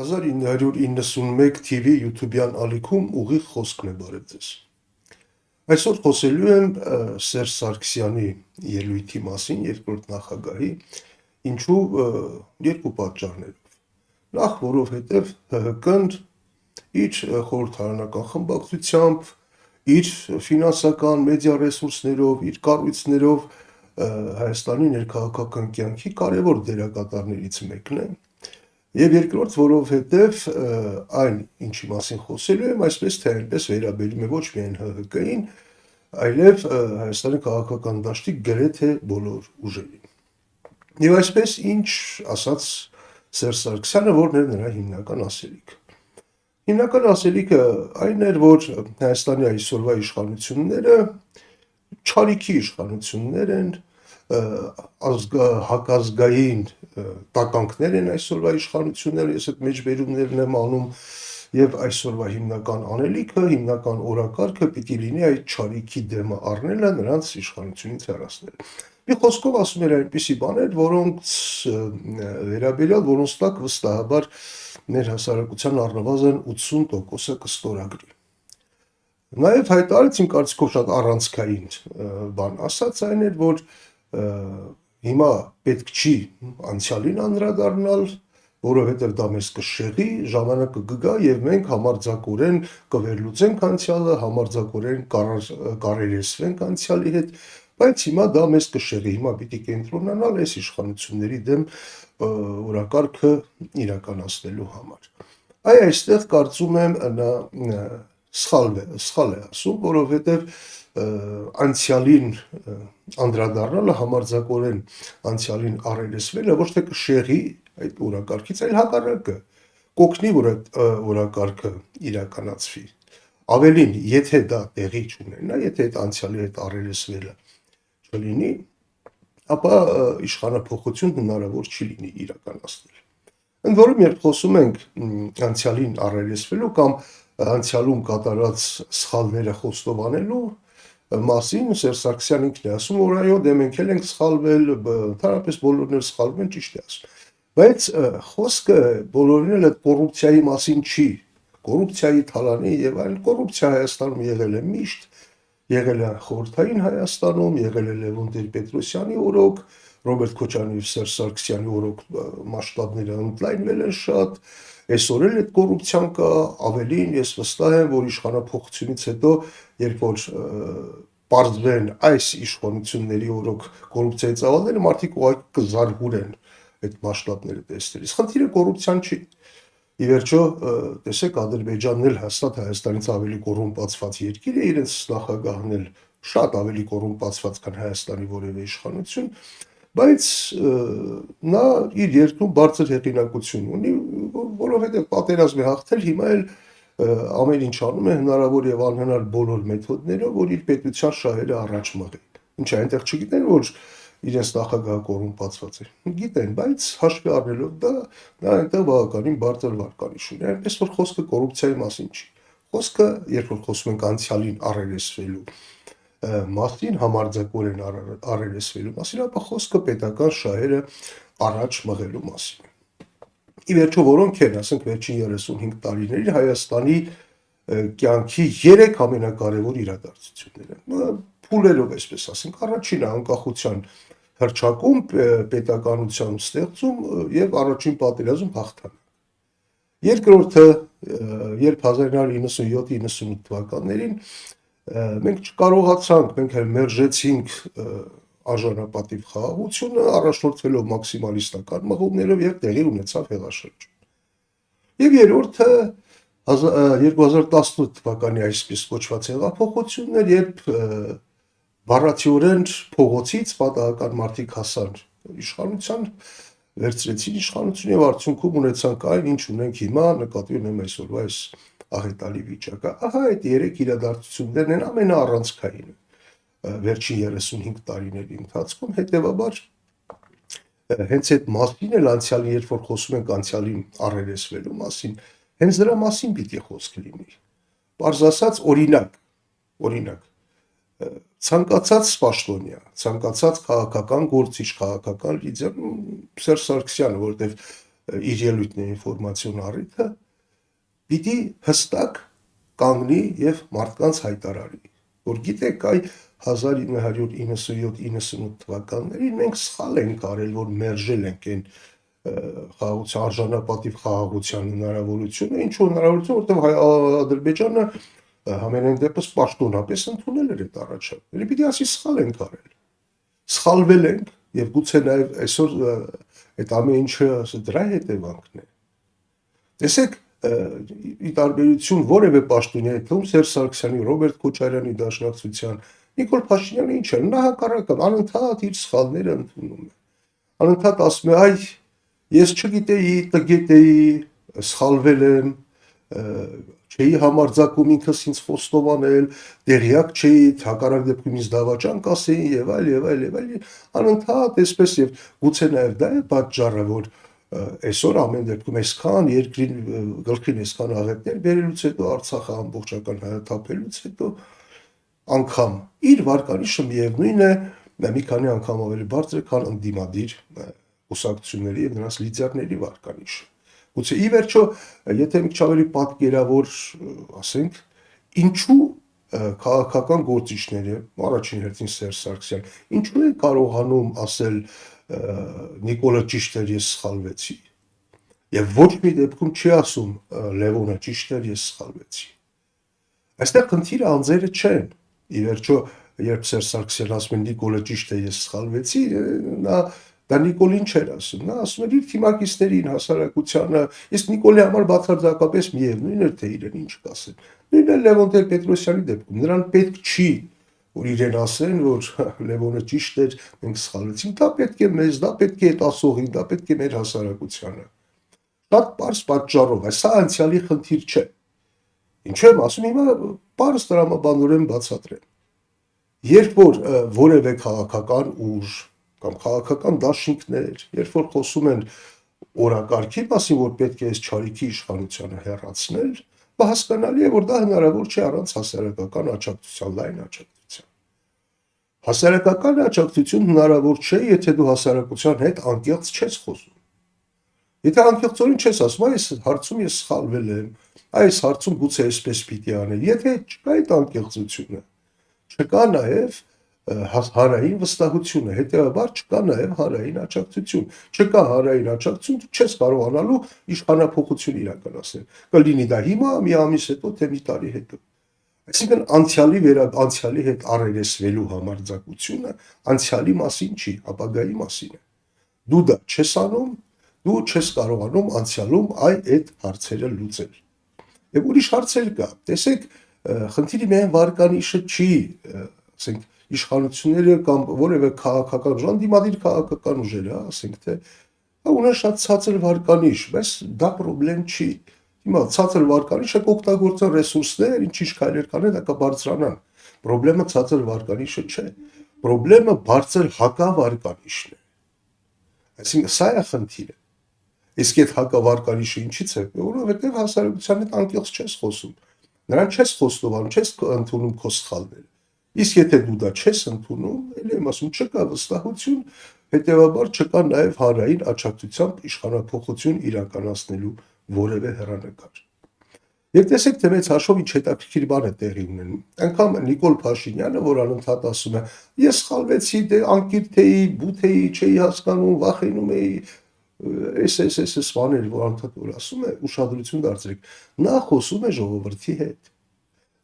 1991 TV YouTube-յան ալիքում ուղիղ խոսքն է բարև ձեզ։ Այսօր խոսելու եմ Սերժ Սարգսյանի ելույթի մասին, երկրորդ նախագահի, ինչու երկու պատճառներով։ Նախ, որովհետև ՀՀԿ-ն իր խորհրդարանական խմբակցությամբ, իր ֆինանսական մեդիա ռեսուրսներով, իր կառույցներով Հայաստանի ներքաղաքական կյանքի կարևոր դերակատարներից մեկն է։ Եվ երկրորդ, որովհետև այն, ինչի մասին խոսելու եմ, այսպես թե այնպես վերաբերում է ոչ միայն ՀՀԿ-ին, այլև Հայաստանի քաղաքական դաշտի գրեթե բոլոր ուժերին։ Եվ այսպես, ինչ ասաց Սերժ Սարգսյանը, որն էր նրա հիմնական ասելիքը։ Հիմնական ասելիքը այն էր, որ Հայաստանի այսօրվա իշխանությունները չարիքի իշխանություններ են, հակազգային տականքներ են այսօրվա իշխանությունները, ես այդ մեջբերումներն եմ անում, եւ այսօրվա հիմնական անելիքը, հիմնական օրակարգը պիտի լինի այդ չարիքի դեմը առնելը, նրանց իշխանությունից հեռացնել։ Մի խոսքով ասում էր այնպիսի բաներ, որոնց վերաբերյալ, որոնց տակ վստահաբար մեր հասարակության առնվազն 80%-ը կստորագրի։ Նաև հայտարարեց իմ կարծիքով շատ առանցքային բան ասաց, այն էր, որ հիմա պետք չի անցյալին անդրադառնալ, որովհետև դա մեզ կշեղի, ժամանակը կգա եւ մենք համարձակորեն կվերլուծենք անցյալը, համարձակորեն կարելեսվենք անցյալի հետ, բայց հիմա դա մեզ կշեղի, հիմա պիտի կենտրոնանալ այս իշխանությունների դեմ օրակարգը իրականացնելու համար։ Այստեղ կարծում եմ նա սխալ է ասում, որովհետև անցյալին անդրադառնալը, համարձակորեն անցյալին առերեսվելը ոչ թե կշեղի այդ օրակարգից, այլ հակառակը կօգնի, որ այդ օրակարգը իրականացվի։ Ավելին, եթե դա տեղի չունենա, եթե այդ անցյալի հետ առերեսվելը չլինի, ապա իշխանափոխություն հնարավոր չի լինի իրականացնել։ Ընդ որում, երբ խոսում ենք անցյալին առերեսվելու կամ անցյալում կատարած սխալները խոստովանելու մասին, Սերժ Սարգսյանն ինքն է ասում, որ այո, դե մենք էլ ենք սխալվել, ընդհանրապես բոլորն էլ սխալվում են, ճիշտ է ասում։ Բայց խոսքը բոլորին էլ այդ կոռուպցիայի մասին չի։ Կոռուպցիայի թալանի եւ այլ կոռուպցիա Հայաստանում եղել է միշտ, եղել է խորհրդային Հայաստանում, եղել է Լևոն Տեր-Պետրոսյանի օրոք, Ռոբերտ Քոչարյանի եւ Սերժ Սարգսյանի օրոք մասշտաբները ընդլայնվել են շատ։ Այսօր էլ այդ կոռուպցիան կա, ավելին ես վստահ եմ, որ իշխանափոխությունից հետո, երբ որ պարզվեն այս իշխանությունների օրոք կոռուպցիայի ծավալները, մարդիկ ուղղակի կզարհուրեն այդ մասշտաբները տեսնելիս։ Խնդիրը կոռուպցիան չի։ Ի վերջո, տեսեք, Ադրբեջանն էլ հաստատ Հայաստանից ավելի կոռումպացված երկիր է, իրենց նախագահն էլ շատ ավելի կոռումպացված, քան Հայաստանի որևէ իշխանություն, բայց նա իր երկրում բարձր հեղինակություն ունի, որովհետև պատերազմ է հաղթել, հիմա էլ ամեն ինչ անում է հնարավոր եւ անհնար բոլոր մեթոդներով, որ իր պետության շահերը առաջ մղի։ Ինչ այնտեղ չգիտեն, որ իրենց նախագահը կոռումպացված է։ Գիտեն, բայց հաշվի առնելով դա, նա այնտեղ բավականին բարձր վարկանիշ ունի։ Այնպես որ խոսքը կոռուպցիայի մասին չի։ Խոսքը, երբ որ խոսում ենք անցյալին առերեսվելու մասին, համարձակորեն առերեսվելու մասին, ապա խոսքը պետական շահերը առաջ մղելու մասին։ Ի վերջո, որոնք են, ասենք, վերջին 35 տարիների Հայաստանի կյանքի 3 ամենակարևոր իրադարձությունները։ Փուլերով, այսպես ասենք, առաջինը անկախության հռչակում, պետականության ստեղծում եւ առաջին պատերազմ հաղթանակ։ Երկրորդը, երբ 1997-98 թվականներին մենք չկարողացանք, մենք մերժեցինք արժանապատիվ խաղաղությունը, առաջնորդվելով մաքսիմալիստական մղումներով եւ տեղի ունեցավ հեղաշրջում։ Եվ երրորդը 2018 թվականի այսպես կոչված հեղափոխություններ, երբ բառացիորեն փողոցից պատահական մարդիկ հասան իշխանության, վերցրեցին իշխանություն եւ արդյունքում ունեցանք այն, ինչ ունենք հիմա, նկատի ունեմ այսօրվա այս աղետալի վիճակը։ Ահա այդ 3 իրադարձություններն են ամենաառանցքայինը վերջին 35 տարիների ընթացքում, հետեւաբար հենց այդ մասին էլ անցյալին, երբ որ խոսում ենք անցյալին առերեսվելու մասին, հենց դրա մասին պիտի խոսք լինի։ Պարզ ասած, օրինակ ցանկացած պաշտոնյա, ցանկացած քաղաքական գործիչ, քաղաքական լիդեր, Սերժ Սարգսյանը, որտեղ իր ելույթների ինֆորմացիոն առիթը պիտի հստակ կանգնի եւ մարդկանց հայտարարի, որ գիտեք, այ 1997-98 թվականներին մենք սխալ ենք արել, որ մերժել ենք այն խաղաղության արժանապատիվ խաղաղության հնարավորությունը, ինչու հնարավորություն, որտեղ Ադրբեջանը համենայն դեպս պաշտոնապես ընդունել էր այդ առաջարկները, պիտի ասի սխալ ենք արել, սխալվել ենք եւ գուցե նաեւ այսօր այդ ամեն ինչը դրա հետևանքն է։ Տեսեք, ի տարբերություն որևէ պաշտոնյայի թվում Սերժ Սարգսյանի, Ռոբերտ Քոչարյանի դաշնակցության, Նիկոլ Փաշինյանը ինչ է, նա հակառակը անընդհատ իր սխալները ընդունում է, անընդհատ ասում է, այ ես չգիտեի, տգետեի, սխալվել եմ, չէի համարձակում ինքս ինձ խոստովանել, տեղյակ չէի, հակառակ դեպքում ինձ դավաճան կասեին եւ այլ, անընդհատ այսպես եւ գուցե նաեւ դա է պատճառը, որ այսօր ամեն դեպքում այսքան երկրի գլխին այսքան աղետներ բերելուց հետո Արցախը ամբողջական հայաթափելուց հետո անգամ իր վարկանիշը միևնույն է, մի քանի անգամ ավելի բարձր է, քան ընդդիմադիր կուսակցությունների եւ նրանց լիդերների վարկանիշը։ Գուցե ի վերջո, եթե մի քիչ ավելի պատկերավոր ասենք, ինչու քաղաքական գործիչները, առաջին հերթին Սերժ Սարգսյան, ինչու է կարողանում ասել Նիկոլը ճիշտ էր, ես սխալվեցի։ Եվ ոչ մի դեպքում չի ասում Լևոնը ճիշտ էր, ես սխալվեցի։ Այստեղ խնդիրը անձերը չեն։ Ի վերջո, երբ Սերժ Սարգսյանն ասում է Նիկոլը ճիշտ է, ես սխալվեցի, դա Նիկոլին չէր ասում, նա ասում էր իր թիմակիցներին, հասարակությանը, իսկ Նիկոլի համար բացարձակապես միևնույն էր, թե իրեն ինչ կասեն։ Նույնն է Լևոն Տեր-Պետրոսյանի դեպքում, նրան պետք չի, որ իրեն ասեն, որ Լևոնը ճիշտ էր, մենք սխալվեցինք, դա պետք է մեզ, դա պետք է այդ ասողին, դա պետք է մեր հասարակությանը։ Շատ պարզ պատճառով, սա անցյալի խնդիր չէ։ Ինչու եմ ասում, հիմա պարզ տրամաբանորեն բացատրեմ։ Երբ որ որևէ քաղաքական ուժ կամ քաղաքական դաշինքներ, երբ որ խոսում են օրակարգի մասին, որ պետք է այս չարիքի իշխանությանը հեռացնել, հասկանալի է, որ դա հնարավոր չէ առանց հասարակական աջակցության, լայն աջակցության։ Հասարակական աջակցություն հնարավոր չէ, եթե դու հասարակության հետ անկեղծ չես խոսում։ Եթե անկեղծորեն չես ասում, այս հարցում ես սխալվել եմ, այս հարցում գուցե այսպես պիտի անել, եթե չկա այդ անկեղծությունը, չկա նաև հանրային վստահությունը, հետևաբար չկա նաև հանրային աջակցություն, չկա հանրային աջակցություն, դու չես կարողանալու իշխանափոխություն իրականացնել, կլինի դա հիմա, մի ամիս հետո, թե մի տարի հետո։ Այսինքն անցյալի հետ առերեսվելու համարձակությունը անցյալի մասին չի, ապագայի մասին է։ Դու դա չես անում, դու չես կարողանում անցյալում այդ հարցերը լուծել։ Եվ ուրիշ հարցեր կա, տեսեք, խնդիրը միայն վարկանիշը չի, ասենք, իշխանությունները կամ որևէ քաղաքական ուժ, ընդդիմադիր քաղաքական ուժերը, ասենք թե ունեն շատ ցածր վարկանիշ, բայց դա խնդրեմ չի։ Հիմա ցածր վարկանիշը կօգտագործեն ռեսուրսներ, ինչ քայլեր կանեն, դա կբարձրանան։ Խնդրեմը ցածր վարկանիշը չէ։ Խնդրեմը բարձր հակավարկանիշն է։ Այսինքն սա է խնդիրը։ Իսկ այդ հակավարկանիշը ինչից է, որովհետև հասարակության հետ անկեղծ չես խոսում։ Նրան չես խոստովանում, չես ընդունում քո սխալները։ Իսկ եթե դու դա չես ընդունում, ելի եմ ասում, չկա վստահություն, հետևաբար չկա նաև հանրային աջակցությամբ իշխանափոխություն իրականացնելու որևէ հեռանկար։ Եվ տեսեք, թե մեծ հաշվով ինչ հետաքրքիր բան է տեղի ունենում։ Անգամ Նիկոլ Փաշինյանը, որ անընդհատ ասում է, ես սխալվեցի, դե անկիրք էի, բութ էի, չէի հասկանում, վախենում էի, այս բաներ, որ անընդհատ որ ասում է, ուշադրություն դարձրեք, նա խոսում է ժողովրդի հետ։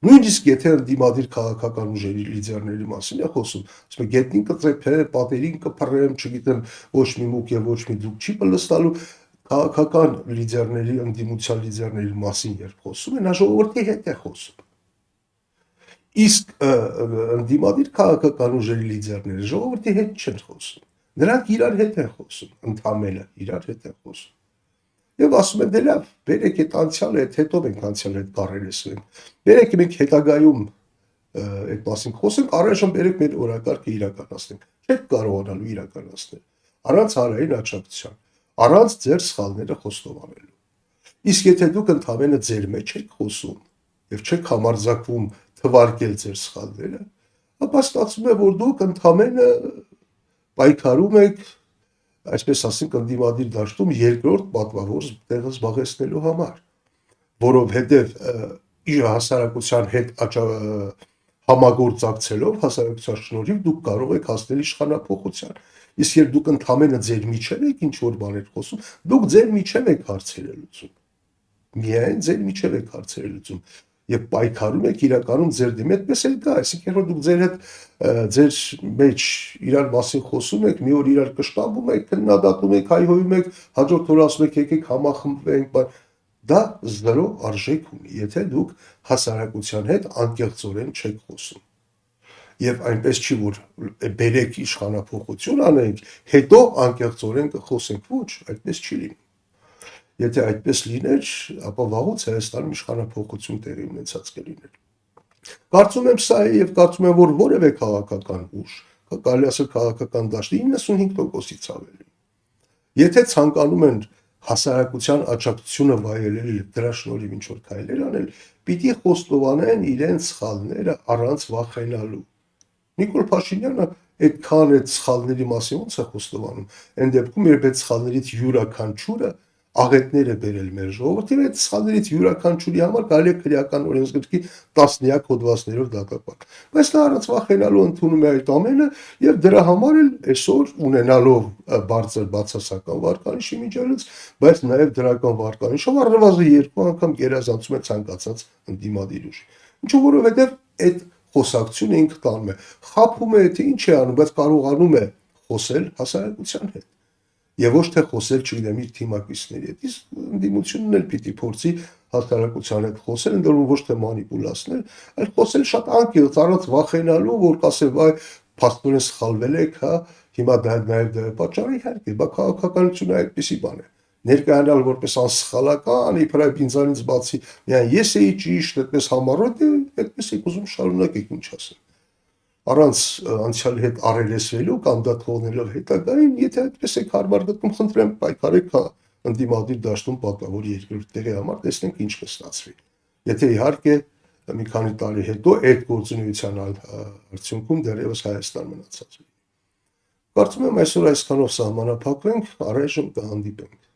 Նույնիսկ եթե ընդդիմադիր քաղաքական ուժերի լիդերների մասին է խոսում, ասում է գետնին կծեփեմ, պատերին կփռեմ, չգիտեմ, ոչ մի մուկ եւ ոչ մի դուք չի պլստալու, քաղաքական լիդերների, ընդդիմության լիդերների մասին երբ խոսում է, նա ժողովրդի հետ է խոսում։ Իսկ ընդդիմադիր քաղաքական ուժերի լիդերները ժողովրդի հետ չեն խոսում։ Նրանք իրար հետ են խոսում, ընդհանրապես իրար հետ են խոսում։ Եվ ասում են, դե լավ, բերեք այդ անցյալը, հետո մենք անցյալը հետ կառերեսվենք։ Բերեք մենք հետագայում այդ մասին խոսենք, առայժմ բերեք մեր օրակարգը իրականացնենք։ Չեք կարողանալու իրականացնել առանց հանրային աջակցության, առանց ձեր սխալները խոստովանելու։ Իսկ եթե դուք ընդհանրապես ձեր մեջ եք խոսում եւ չեք համարձակվում թվարկել ձեր սխալները, ապա ստացվում է, որ դուք ընդհանրապես պայքարում եք այսպես ասենք, ընդդիմադիր դաշտում երկրորդ պատվավոր տեղը զբաղեցնելու համար, որովհետև իր հասարակության հետ համագործակցելով, հասարակության շնորհիվ դուք կարող եք հասնել իշխանափոխության։ Իսկ երբ դուք ընդամենը ձեր միջև եք ինչ որ բաներ խոսում, դուք ձեր միջև եք հարցերը լուծում, միայն ձեր միջև եք հարցերը լուծում եւ պայքարում եք իրականում ձեր դեմ, այդպես էլ կա, այսինքն երբ դուք ձեր հետ ձեր մեջ իրար մասին խոսում եք, մի օր իրար կշտամբում եք, քննադատում եք, հայհոյում եք, հաջորդ օր ասում եք եկեք համախմբվենք, դա զրո արժեք ունի, եթե դուք հասարակության հետ անկեղծորեն չեք խոսում։ Եվ այնպես չի, որ բերեք իշխանափոխություն անենք, հետո անկեղծորեն կխոսենք, ոչ, այդպես չի լինում։ Եթե այդպես լիներ, ապա վաղուց Հայաստանում իշխանափոխություն տեղի ունեցած կլիներ։ Կարծում եմ սա է եւ կարծում եմ, որ որևէ քաղաքական ուժ, կարելի ասել քաղաքական դաշտի 95%-ից ավելի, եթե ցանկանում են հասարակության աջակցությունը վայելել եւ դրա շնորհիվ ինչ որ քայլեր անել, պիտի խոստովանեն իրենց սխալները առանց վախենալու։ Նիկոլ Փաշինյանը այդքան այդ սխալների մասին ոնց է խոստովանում։ Այն դեպքում, երբ այդ սխալներից յուրաքանչյուրը աղետներ է բերել մեր ժողովրդին, այդ սխալներից յուրաքանչյուրի համար կարելի է քրեական օրենսգրքի տասնյակ հոդվածներով դատապան։ Բայց նա առանց վախենալու ընդունում է այդ ամենը եւ դրա համար էլ այսօր ունենալով բարձր բացասական վարկանիշի միջոցից, բայց նաեւ դրական վարկանիշով առնվազն 2 անգամ գերազանցում է ցանկացած ընդդիմադիր ուժ։ Ինչու որովհետեւ այդ խոսակցությունը ինքը տանում է, խափում է, թե ինչ է անում, բայց կարողանում է խոսել հասարակության հետ։ Եվ ոչ թե խոսել, չգիտեմ, իր թիմակիցների հետ, իսկ ընդդիմությունն էլ պիտի փորձի հասարակության հետ խոսել, ընդ որում ոչ թե մանիպուլացնել, այլ խոսել շատ անկեղծ, առանց վախենալու, որ կասեն, վայ, փաստորեն սխալվել եք, հա, հիմա դա նաև դա է պատճառը, իհարկե, բա քաղաքականությունը այդպեսի բան է։ Ներկայանալ որպես անսխալական, իբրայբ ինձանից բացի, միայն ես էի ճիշտ, այդպես համառոտ, այդպես եք ուզում շարունակեք, ինչ ասեմ։ Առանց անցյալի հետ առելեսվելու կամ դա թողնելով հետագային, եթե այդպես եք հարմար գտնում, խնդրեմ պայքարեք ընդդիմադիր դաշտում պատվավոր երկրորդ տեղի համար, տեսնենք ինչ կստացվի։ Եթե իհարկե մի քանի տարի հետո այդ գործունեության արդյունքում դեռևս Հայաստան մնացած լինի։ Կարծում եմ այսօր այսքանով սահմանափակվենք, առայժմ կհանդիպենք։